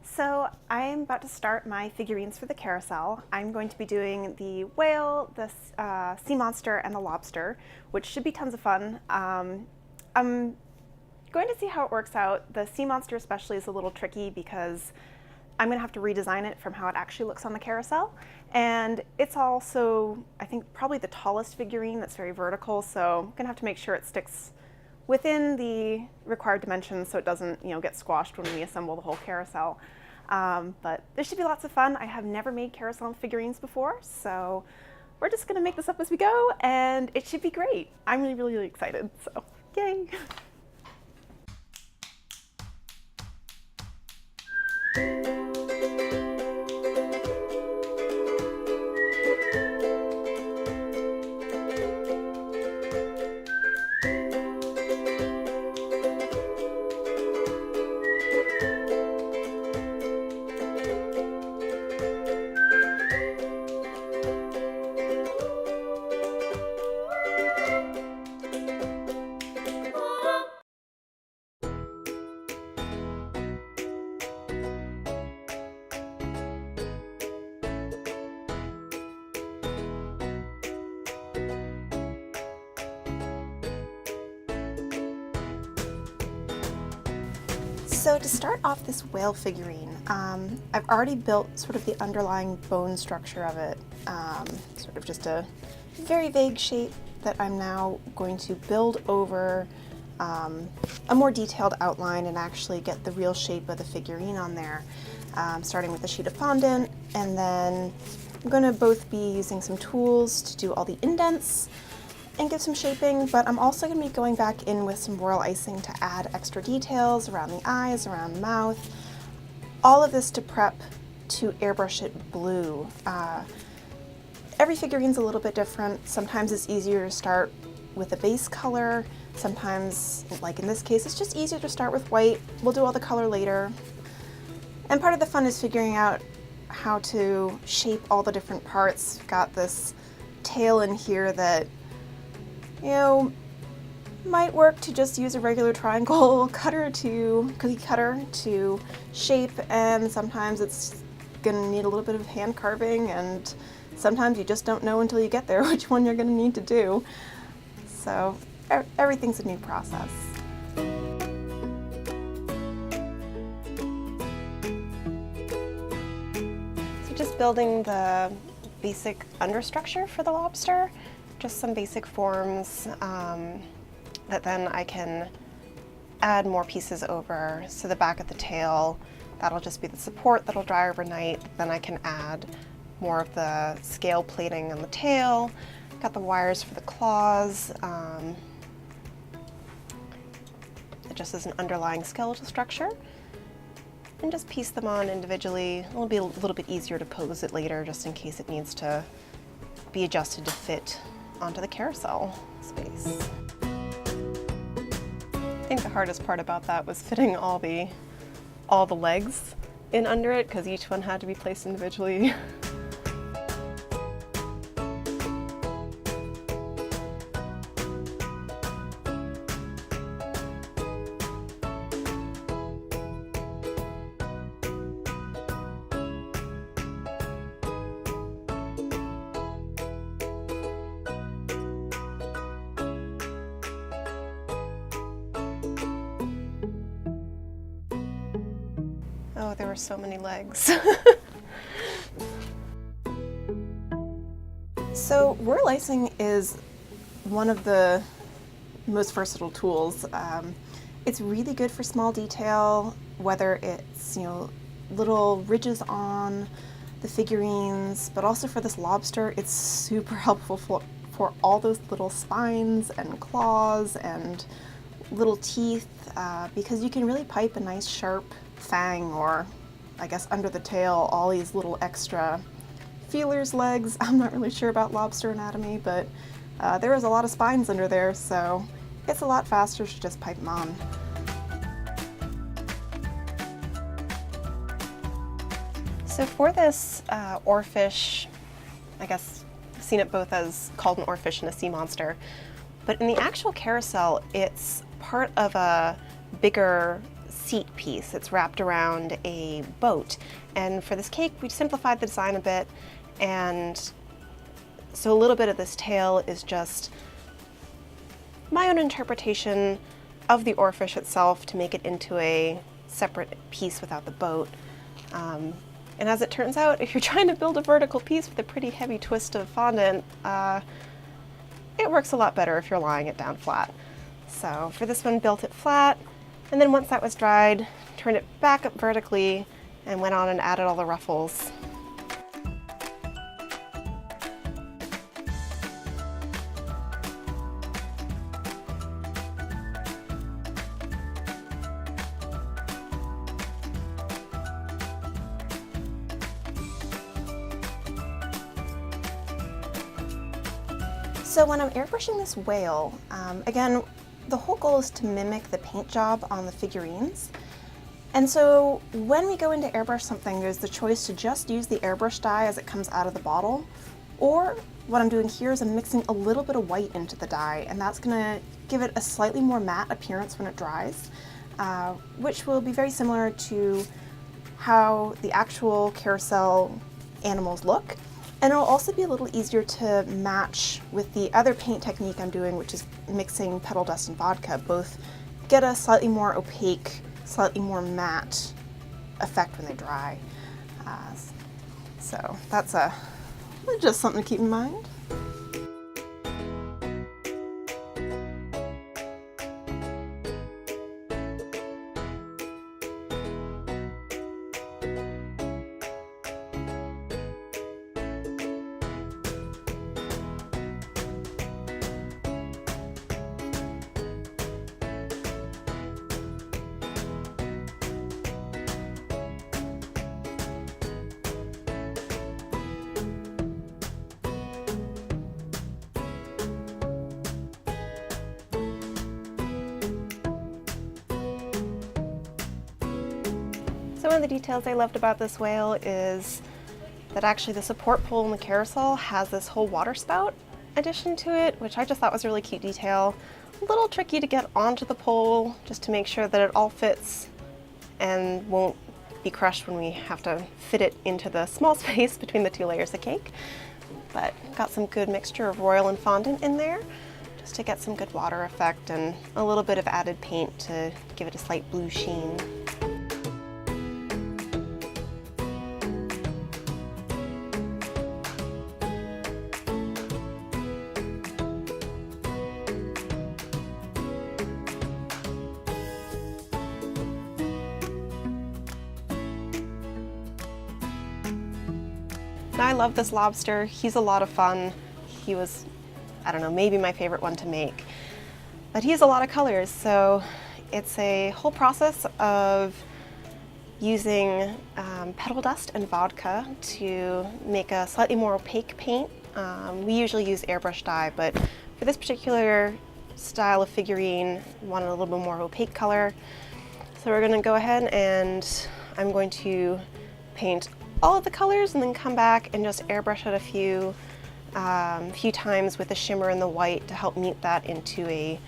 So I'm about to start my figurines for the carousel. I'm going to be doing the whale, the sea monster, and the lobster, which should be tons of fun. I'm going to see how it works out. The sea monster especially is a little tricky because I'm going to have to redesign it from how it actually looks on the carousel. And it's also, I think, probably the tallest figurine that's very vertical, so I'm going to have to make sure it sticks within the required dimensions so it doesn't, get squashed when we assemble the whole carousel. But this should be lots of fun. I have never made carousel figurines before, so we're just going to make this up as we go, and it should be great. I'm really excited, so yay! So to start off this whale figurine, I've already built sort of the underlying bone structure of it, sort of just a very vague shape that I'm now going to build over a more detailed outline and actually get the real shape of the figurine on there, starting with a sheet of fondant, and then I'm going to both be using some tools to do all the indents and give some shaping, but I'm also going to be going back in with some royal icing to add extra details around the eyes, around the mouth, all of this to prep to airbrush it blue. Every figurine's a little bit different. Sometimes it's easier to start with a base color. Sometimes, like in this case, it's just easier to start with white. We'll do all the color later. And part of the fun is figuring out how to shape all the different parts. We've got this tail in here that might work to just use a regular triangle cookie cutter to shape, and sometimes it's gonna need a little bit of hand carving, and sometimes you just don't know until you get there which one you're gonna need to do. So everything's a new process. So just building the basic understructure for the lobster. Just some basic forms that then I can add more pieces over. So the back of the tail, that'll just be the support that'll dry overnight. Then I can add more of the scale plating on the tail. Got the wires for the claws. Just as an underlying skeletal structure. And just piece them on individually. It'll be a little bit easier to pose it later just in case it needs to be adjusted to fit onto the carousel space. I think the hardest part about that was fitting all the legs in under it, because each one had to be placed individually. Oh, there were so many legs. So royal icing is one of the most versatile tools. It's really good for small detail, whether it's little ridges on the figurines, but also for this lobster, it's super helpful for all those little spines and claws and little teeth, because you can really pipe a nice sharp fang, or I guess under the tail, all these little extra feelers, legs. I'm not really sure about lobster anatomy, but there is a lot of spines under there, so it's a lot faster to just pipe them on. So for this oarfish, I guess I've seen it both as called an oarfish and a sea monster, but in the actual carousel, it's part of a bigger seat piece. It's wrapped around a boat. And for this cake, we simplified the design a bit, and so a little bit of this tail is just my own interpretation of the oarfish itself to make it into a separate piece without the boat. And as it turns out, if you're trying to build a vertical piece with a pretty heavy twist of fondant, it works a lot better if you're lying it down flat. So for this one, built it flat, and then once that was dried, turned it back up vertically and went on and added all the ruffles. So when I'm airbrushing this whale, again, the whole goal is to mimic the paint job on the figurines. And so when we go into airbrush something, there's the choice to just use the airbrush dye as it comes out of the bottle, or what I'm doing here is I'm mixing a little bit of white into the dye, and that's gonna give it a slightly more matte appearance when it dries, which will be very similar to how the actual carousel animals look. And it'll also be a little easier to match with the other paint technique I'm doing, which is mixing petal dust and vodka. Both get a slightly more opaque, slightly more matte effect when they dry. So that's just something to keep in mind. So one of the details I loved about this whale is that actually the support pole in the carousel has this whole water spout addition to it, which I just thought was a really cute detail. A little tricky to get onto the pole just to make sure that it all fits and won't be crushed when we have to fit it into the small space between the two layers of cake. But got some good mixture of royal and fondant in there just to get some good water effect and a little bit of added paint to give it a slight blue sheen. I love this lobster. He's a lot of fun. He was, I don't know, maybe my favorite one to make. But he has a lot of colors, so it's a whole process of using petal dust and vodka to make a slightly more opaque paint. We usually use airbrush dye, but for this particular style of figurine, we wanted a little bit more opaque color. So we're going to go ahead and I'm going to paint all of the colors and then come back and just airbrush it a few times with the shimmer and the white to help meet that into a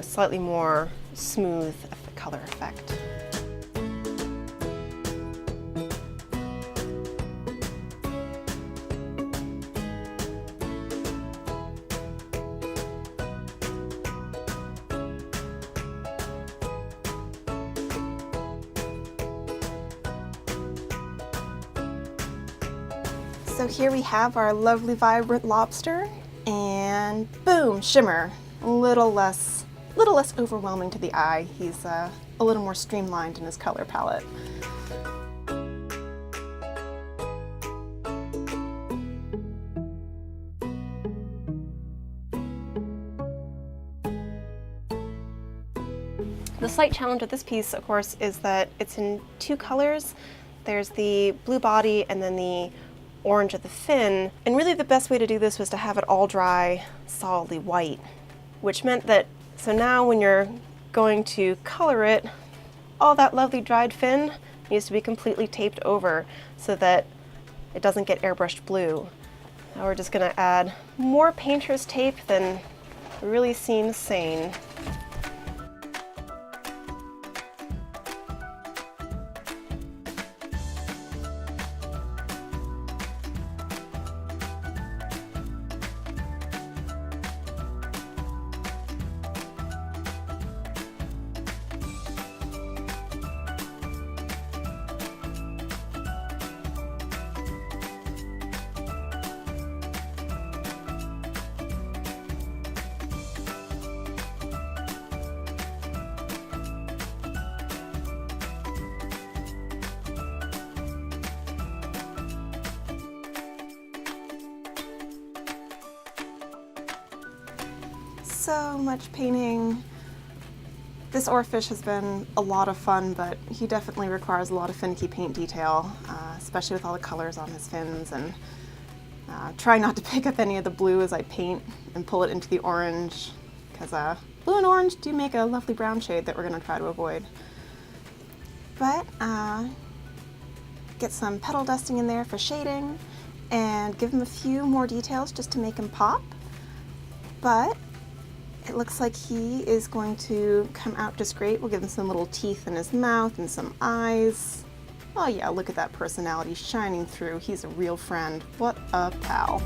slightly more smooth color effect. So here we have our lovely vibrant lobster, and boom, shimmer. A little less overwhelming to the eye. He's a little more streamlined in his color palette. The slight challenge with this piece, of course, is that it's in two colors. There's the blue body and then the orange at the fin, and really the best way to do this was to have it all dry solidly white, which meant that, so now when you're going to color it, all that lovely dried fin needs to be completely taped over so that it doesn't get airbrushed blue. Now we're just going to add more painter's tape than really seems sane. so much painting. This oarfish has been a lot of fun, but he definitely requires a lot of finicky paint detail, especially with all the colors on his fins, and try not to pick up any of the blue as I paint and pull it into the orange, because blue and orange do make a lovely brown shade that we're going to try to avoid. But get some petal dusting in there for shading and give him a few more details just to make him pop. But it looks like he is going to come out just great. We'll give him some little teeth in his mouth and some eyes. Oh yeah, look at that personality shining through. He's a real friend. What a pal.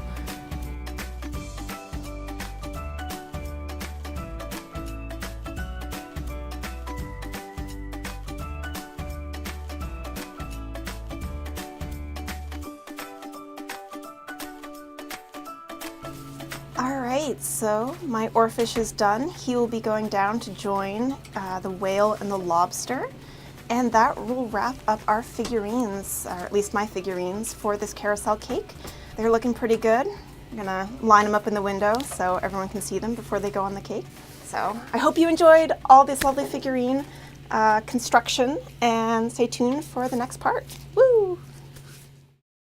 Alright, so my oarfish is done. He will be going down to join the whale and the lobster, and that will wrap up our figurines, or at least my figurines, for this carousel cake. They're looking pretty good. I'm gonna line them up in the window so everyone can see them before they go on the cake. So I hope you enjoyed all this lovely figurine construction, and stay tuned for the next part.